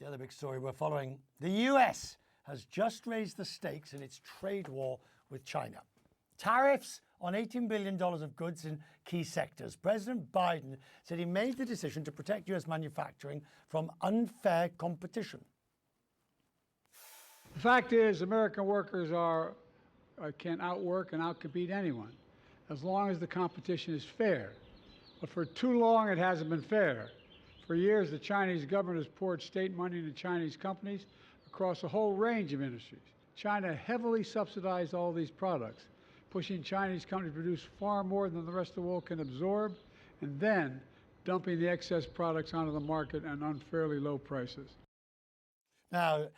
other big story we're following. The US has just raised the stakes in its trade war with China. Tariffs on $18 billion of goods in key sectors. President Biden said he made the decision to protect US manufacturing from unfair competition. The fact is, American workers can outwork and outcompete anyone, as long as the competition is fair. But for too long, it hasn't been fair. For years, the Chinese government has poured state money into Chinese companies across a whole range of industries. China heavily subsidized all these products, pushing Chinese companies to produce far more than the rest of the world can absorb, and then dumping the excess products onto the market at unfairly low prices. Now,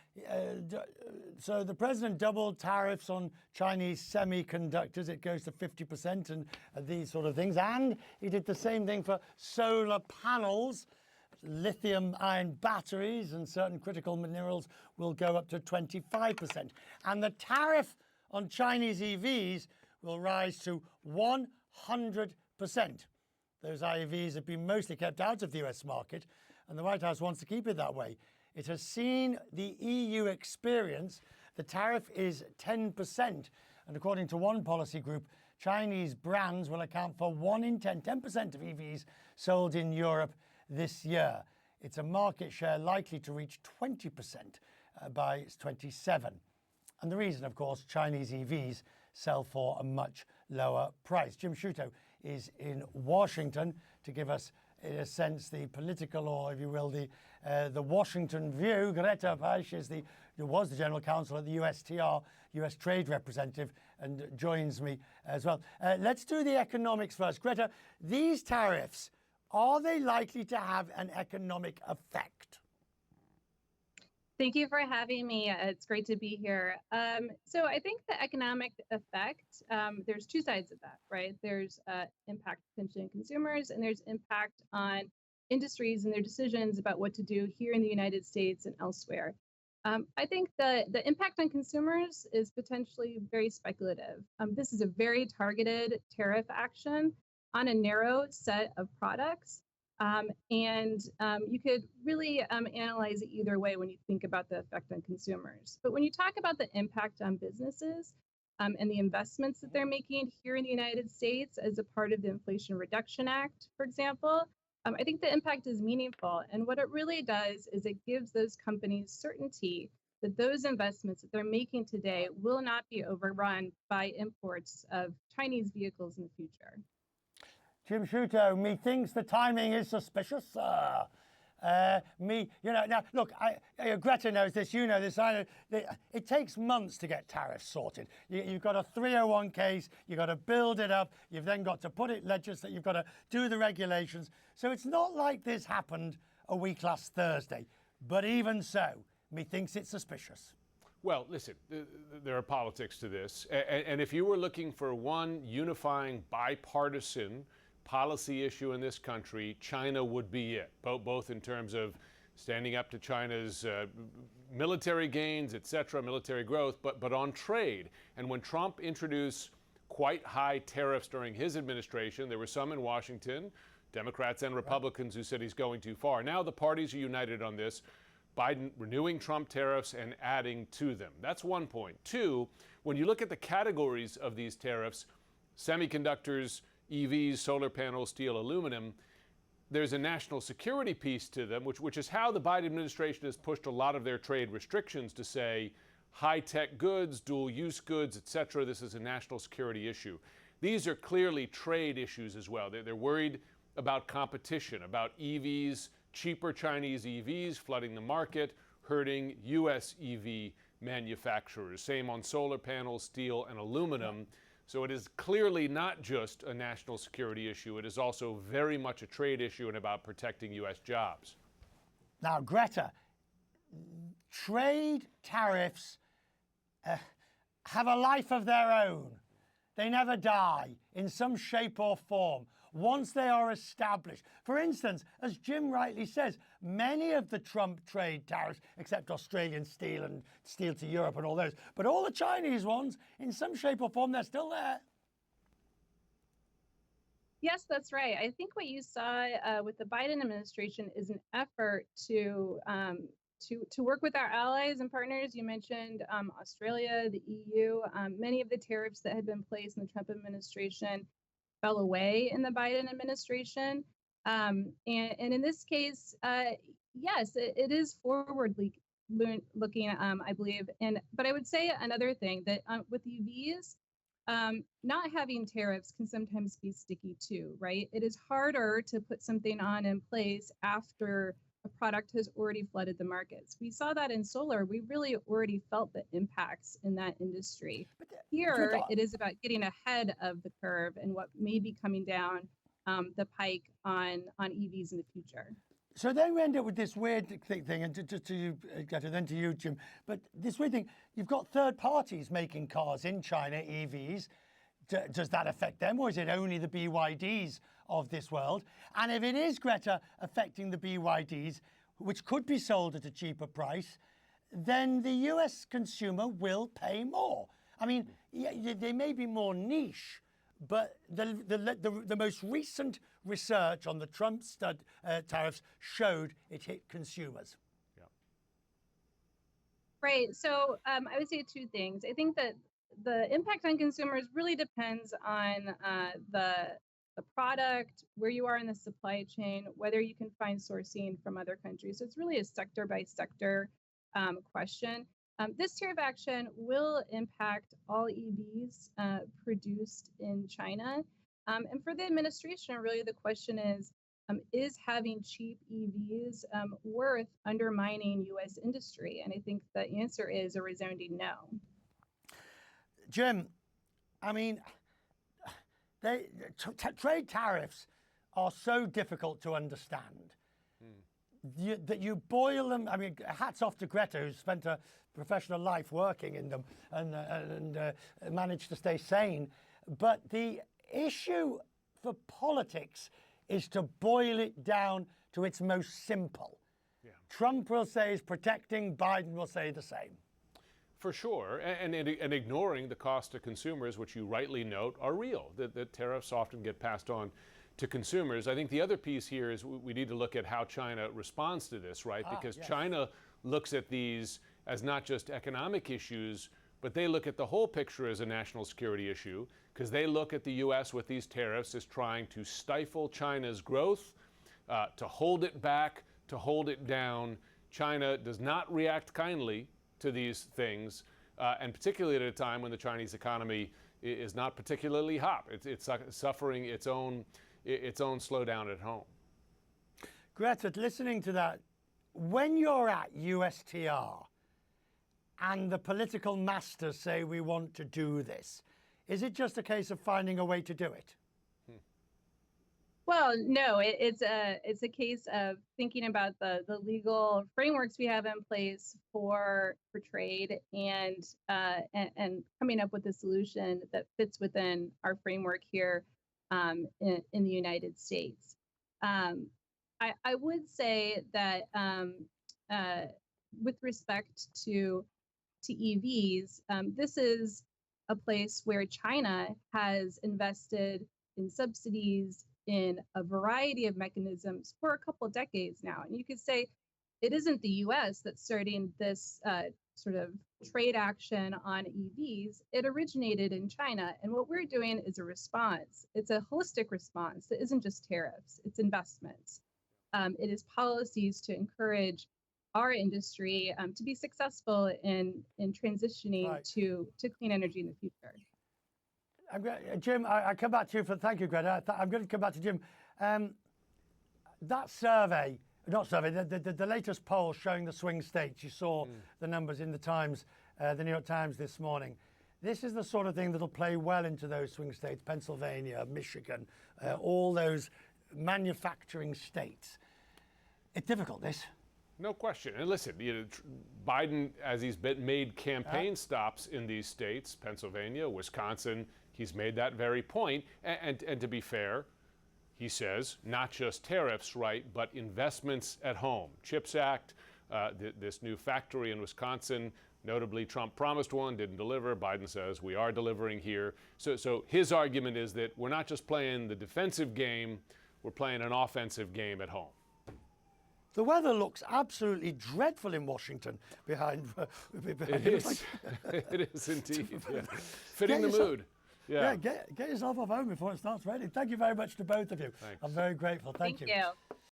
so the president doubled tariffs on Chinese semiconductors. It goes to 50% and these sort of things. And he did the same thing for solar panels. Lithium-ion batteries and certain critical minerals will go up to 25%. And the tariff on Chinese EVs will rise to 100%. Those EVs have been mostly kept out of the US market, and the White House wants to keep it that way. It has seen the EU experience. The tariff is 10%. And according to one policy group, Chinese brands will account for 1 in 10% of EVs sold in Europe this year. It's a market share likely to reach 20% by 27. And the reason, of course, Chinese EVs sell for a much lower price. Jim Sciutto is in Washington to give us, in a sense, the political, or if you will, the Washington view. Greta Peisch was the general counsel at the USTR, US Trade Representative, and joins me as well. Let's do the economics first. Greta, these tariffs, are they likely to have an economic effect? Thank you for having me. It's great to be here. So I think the economic effect, there's two sides of that, right? There's impact potentially on consumers, and there's impact on industries and their decisions about what to do here in the United States and elsewhere. I think the impact on consumers is potentially very speculative. This is a very targeted tariff action on a narrow set of products. You could really analyze it either way when you think about the effect on consumers. But when you talk about the impact on businesses and the investments that they're making here in the United States as a part of the Inflation Reduction Act, for example, I think the impact is meaningful. And what it really does is it gives those companies certainty that those investments that they're making today will not be overrun by imports of Chinese vehicles in the future. Jim Sciutto, methinks the timing is suspicious, sir. Now, look, Greta knows this, you know this, I know. It takes months to get tariffs sorted. You've got a 301 case, you've got to build it up, you've then got to put it legislate, you've got to do the regulations. So it's not like this happened a week last Thursday. But even so, methinks it's suspicious. Well, listen, there are politics to this. And if you were looking for one unifying bipartisan policy issue in this country, China would be it, both in terms of standing up to China's military gains, et cetera, military growth, but on trade. And when Trump introduced quite high tariffs during his administration, there were some in Washington, Democrats and Republicans, who said he's going too far. Now the parties are united on this. Biden renewing Trump tariffs and adding to them. That's one point. Two, when you look at the categories of these tariffs, semiconductors, EVs, solar panels, steel, aluminum, there's a national security piece to them, which is how the Biden administration has pushed a lot of their trade restrictions to say high-tech goods, dual-use goods, et cetera. This is a national security issue. These are clearly trade issues as well. They're worried about competition, about EVs, cheaper Chinese EVs flooding the market, hurting U.S. EV manufacturers. Same on solar panels, steel, and aluminum. So it is clearly not just a national security issue. It is also very much a trade issue and about protecting U.S. jobs. Now, Greta, trade tariffs have a life of their own. They never die in some shape or form once they are established. For instance, as Jim rightly says, many of the Trump trade tariffs, except Australian steel and steel to Europe and all those, but all the Chinese ones, in some shape or form, they're still there. Yes, that's right. I think what you saw with the Biden administration is an effort to to work with our allies and partners. You mentioned Australia, the EU. Many of the tariffs that had been placed in the Trump administration fell away in the Biden administration. And in this case, yes, it is looking, I believe. But I would say another thing that with EVs, not having tariffs can sometimes be sticky too, right? It is harder to put something on in place after a product has already flooded the markets. We saw that in solar. We really already felt the impacts in that industry. Here, it is about getting ahead of the curve and what may be coming down the pike on EVs in the future. So then we end up with this weird thing, and to you, Greta, then to you, Jim. But this weird thing, you've got third parties making cars in China, EVs. Does that affect them, or is it only the BYDs of this world? And if it is, Greta, affecting the BYDs, which could be sold at a cheaper price, then the US consumer will pay more. I mean, they may be more niche, but the most recent research on the Trump tariffs showed it hit consumers. Yeah. Right. So I would say two things. I think that the impact on consumers really depends on the product, where you are in the supply chain, whether you can find sourcing from other countries. So it's really a sector by sector question. This tariff action will impact all EVs produced in China. And for the administration, really the question is having cheap EVs worth undermining U.S. industry? And I think the answer is a resounding no. Jim, I mean, trade tariffs are so difficult to understand. That you boil them. I mean, hats off to Greta, who's spent a professional life working in them and managed to stay sane. But the issue for politics is to boil it down to its most simple. Yeah. Trump will say is protecting, Biden will say the same. For sure, and ignoring the cost to consumers, which you rightly note are real, that tariffs often get passed on to consumers. I think the other piece here is we need to look at how China responds to this, right? Because yes. China looks at these as not just economic issues, but they look at the whole picture as a national security issue, because they look at the U.S. with these tariffs as trying to stifle China's growth, to hold it back, to hold it down. China does not react kindly to these things, and particularly at a time when the Chinese economy is not particularly hot. It's suffering its own slowdown at home. Greta, listening to that, when you're at USTR and the political masters say we want to do this, is it just a case of finding a way to do it? Well, no, it's a case of thinking about the legal frameworks we have in place for trade and coming up with a solution that fits within our framework here in the United States. I would say that with respect to EVs, this is a place where China has invested in subsidies in a variety of mechanisms for a couple of decades now. And you could say it isn't the US that's starting this sort of trade action on EVs. It originated in China. And what we're doing is a response. It's a holistic response that isn't just tariffs, it's investments. It is policies to encourage our industry to be successful in transitioning to clean energy in the future. Jim, I come back to you thank you, Greta. I'm going to come back to Jim. That survey, the latest poll showing the swing states, you saw the numbers in the Times, the New York Times this morning. This is the sort of thing that'll play well into those swing states, Pennsylvania, Michigan, all those manufacturing states. It's difficult, this. No question. And listen, Biden, as he's made campaign stops in these states, Pennsylvania, Wisconsin, he's made that very point. And to be fair, he says, not just tariffs, right, but investments at home. CHIPS Act, this new factory in Wisconsin, notably Trump promised one, didn't deliver. Biden says we are delivering here. So his argument is that we're not just playing the defensive game, we're playing an offensive game at home. The weather looks absolutely dreadful in Washington behind. It is. It is indeed. Yeah. Fitting the yourself- mood. Yeah, get yourself off home before it starts raining. Thank you very much to both of you. Thanks. I'm very grateful. Thank you. Thank you.